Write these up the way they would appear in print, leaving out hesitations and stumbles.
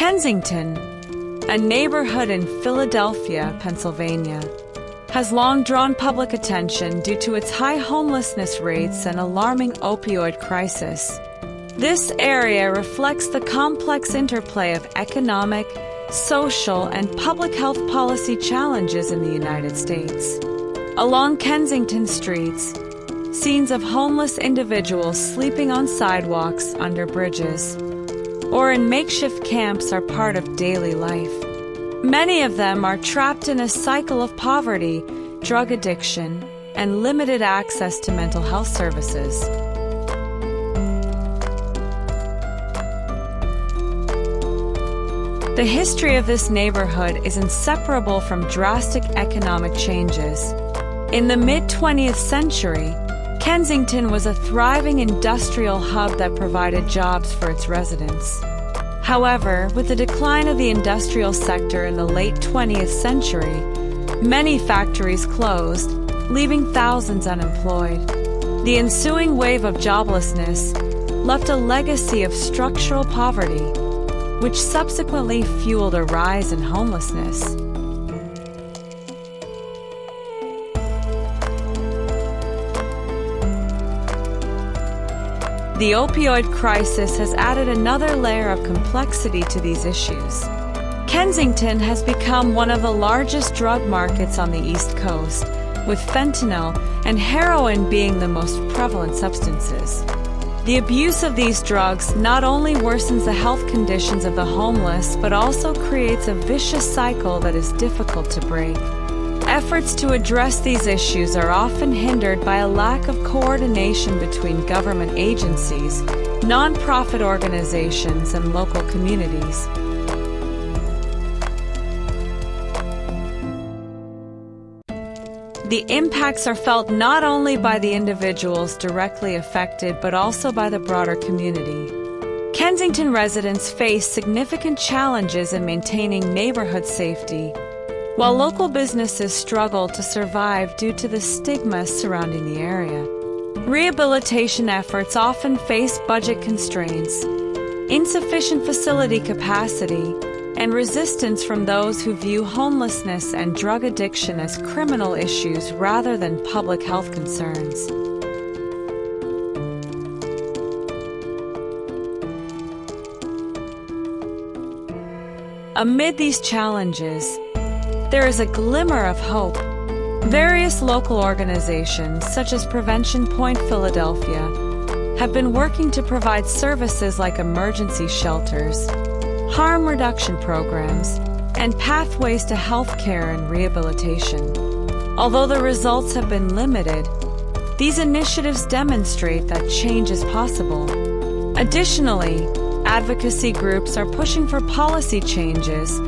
Kensington, a neighborhood in Philadelphia, Pennsylvania, has long drawn public attention due to its high homelessness rates and alarming opioid crisis. This area reflects the complex interplay of economic, social, and public health policy challenges in the United States. Along Kensington streets, scenes of homeless individuals sleeping on sidewalks, under bridges, or in makeshift camps are part of daily life. Many of them are trapped in a cycle of poverty, drug addiction, and limited access to mental health services. The history of this neighborhood is inseparable from drastic economic changes. In the mid-20th century, Kensington was a thriving industrial hub that provided jobs for its residents. However, with the decline of the industrial sector in the late 20th century, many factories closed, leaving thousands unemployed. The ensuing wave of joblessness left a legacy of structural poverty, which subsequently fueled a rise in homelessness. The opioid crisis has added another layer of complexity to these issues. Kensington has become one of the largest drug markets on the East Coast, with fentanyl and heroin being the most prevalent substances. The abuse of these drugs not only worsens the health conditions of the homeless, but also creates a vicious cycle that is difficult to break. Efforts to address these issues are often hindered by a lack of coordination between government agencies, nonprofit organizations, and local communities. The impacts are felt not only by the individuals directly affected, but also by the broader community. Kensington residents face significant challenges in maintaining neighborhood safety, while local businesses struggle to survive due to the stigma surrounding the area. Rehabilitation efforts often face budget constraints, insufficient facility capacity, and resistance from those who view homelessness and drug addiction as criminal issues rather than public health concerns. Amid these challenges, there is a glimmer of hope. Various local organizations, such as Prevention Point Philadelphia, have been working to provide services like emergency shelters, harm reduction programs, and pathways to health care and rehabilitation. Although the results have been limited, these initiatives demonstrate that change is possible. Additionally, advocacy groups are pushing for policy changes,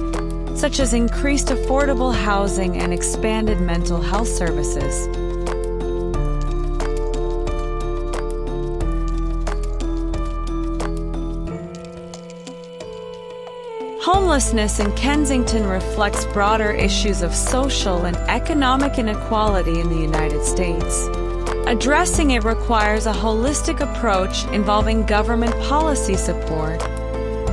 such as increased affordable housing and expanded mental health services. Homelessness in Kensington reflects broader issues of social and economic inequality in the United States. Addressing it requires a holistic approach involving government policy support,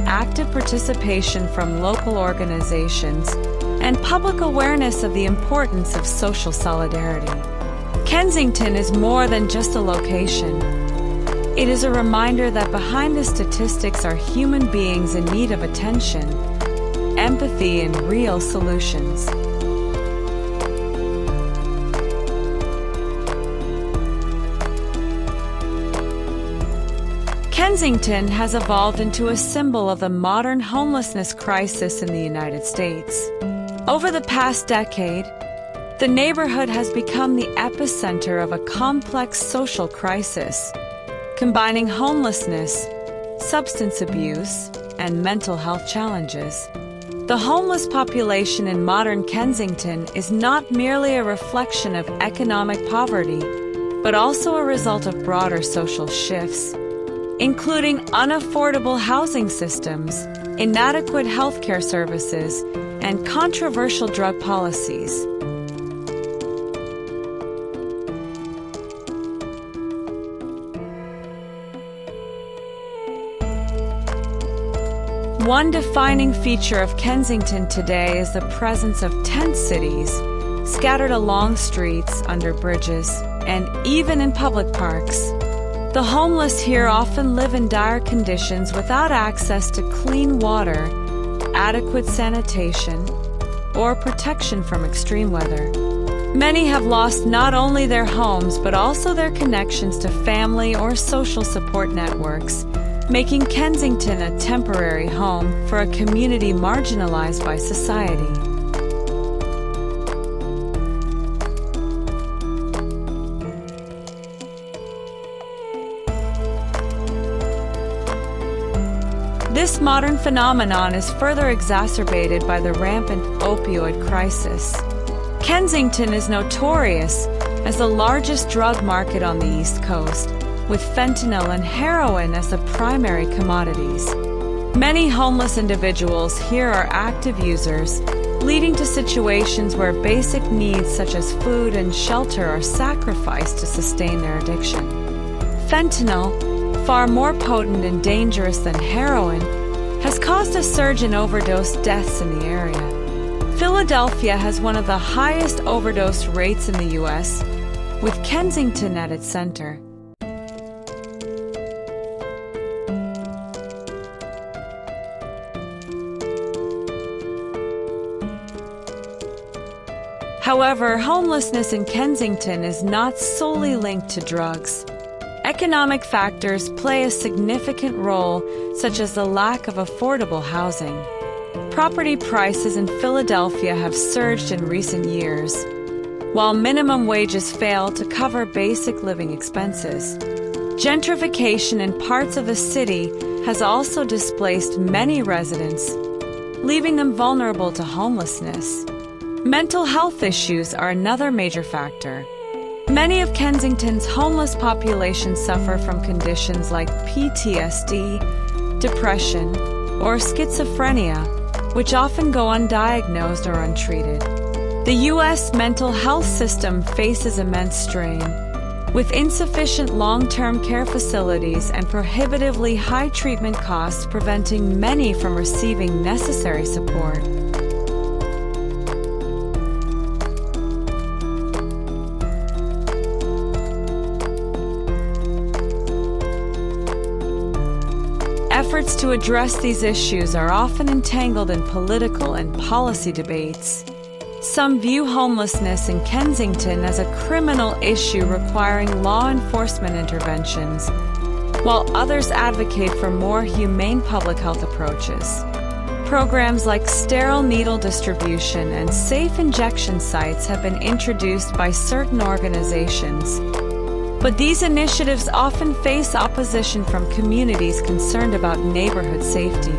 active participation from local organizations, and public awareness of the importance of social solidarity. Kensington is more than just a location. It is a reminder that behind the statistics are human beings in need of attention, empathy, and real solutions. Kensington has evolved into a symbol of the modern homelessness crisis in the United States. Over the past decade, the neighborhood has become the epicenter of a complex social crisis, combining homelessness, substance abuse, and mental health challenges. The homeless population in modern Kensington is not merely a reflection of economic poverty, but also a result of broader social shifts, including unaffordable housing systems, inadequate healthcare services, and controversial drug policies. One defining feature of Kensington today is the presence of tent cities, scattered along streets, under bridges, and even in public parks. The homeless here often live in dire conditions without access to clean water, adequate sanitation, or protection from extreme weather. Many have lost not only their homes but also their connections to family or social support networks, making Kensington a temporary home for a community marginalized by society. This modern phenomenon is further exacerbated by the rampant opioid crisis. Kensington is notorious as the largest drug market on the East Coast, with fentanyl and heroin as the primary commodities. Many homeless individuals here are active users, leading to situations where basic needs such as food and shelter are sacrificed to sustain their addiction. Fentanyl, far more potent and dangerous than heroin, has caused a surge in overdose deaths in the area. Philadelphia has one of the highest overdose rates in the U.S., with Kensington at its center. However, homelessness in Kensington is not solely linked to drugs. Economic factors play a significant role, such as the lack of affordable housing. Property prices in Philadelphia have surged in recent years, while minimum wages fail to cover basic living expenses. Gentrification in parts of the city has also displaced many residents, leaving them vulnerable to homelessness. Mental health issues are another major factor. Many of Kensington's homeless population suffer from conditions like PTSD, depression, or schizophrenia, which often go undiagnosed or untreated. The U.S. mental health system faces immense strain, with insufficient long-term care facilities and prohibitively high treatment costs preventing many from receiving necessary support. Efforts to address these issues are often entangled in political and policy debates. Some view homelessness in Kensington as a criminal issue requiring law enforcement interventions, while others advocate for more humane public health approaches. Programs like sterile needle distribution and safe injection sites have been introduced by certain organizations, but these initiatives often face opposition from communities concerned about neighborhood safety.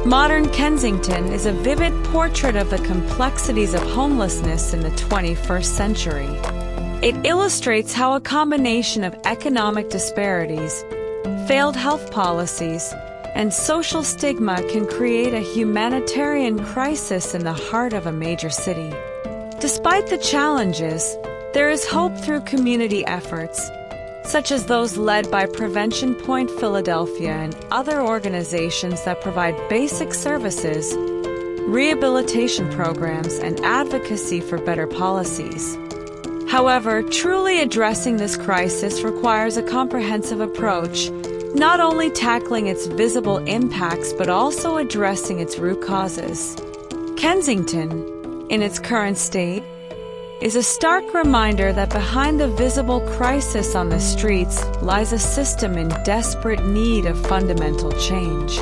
Modern Kensington is a vivid portrait of the complexities of homelessness in the 21st century. It illustrates how a combination of economic disparities, failed health policies, and social stigma can create a humanitarian crisis in the heart of a major city. Despite the challenges, there is hope through community efforts, such as those led by Prevention Point Philadelphia and other organizations that provide basic services, rehabilitation programs, and advocacy for better policies. However, truly addressing this crisis requires a comprehensive approach, not only tackling its visible impacts but also addressing its root causes. Kensington, in its current state, is a stark reminder that behind the visible crisis on the streets lies a system in desperate need of fundamental change.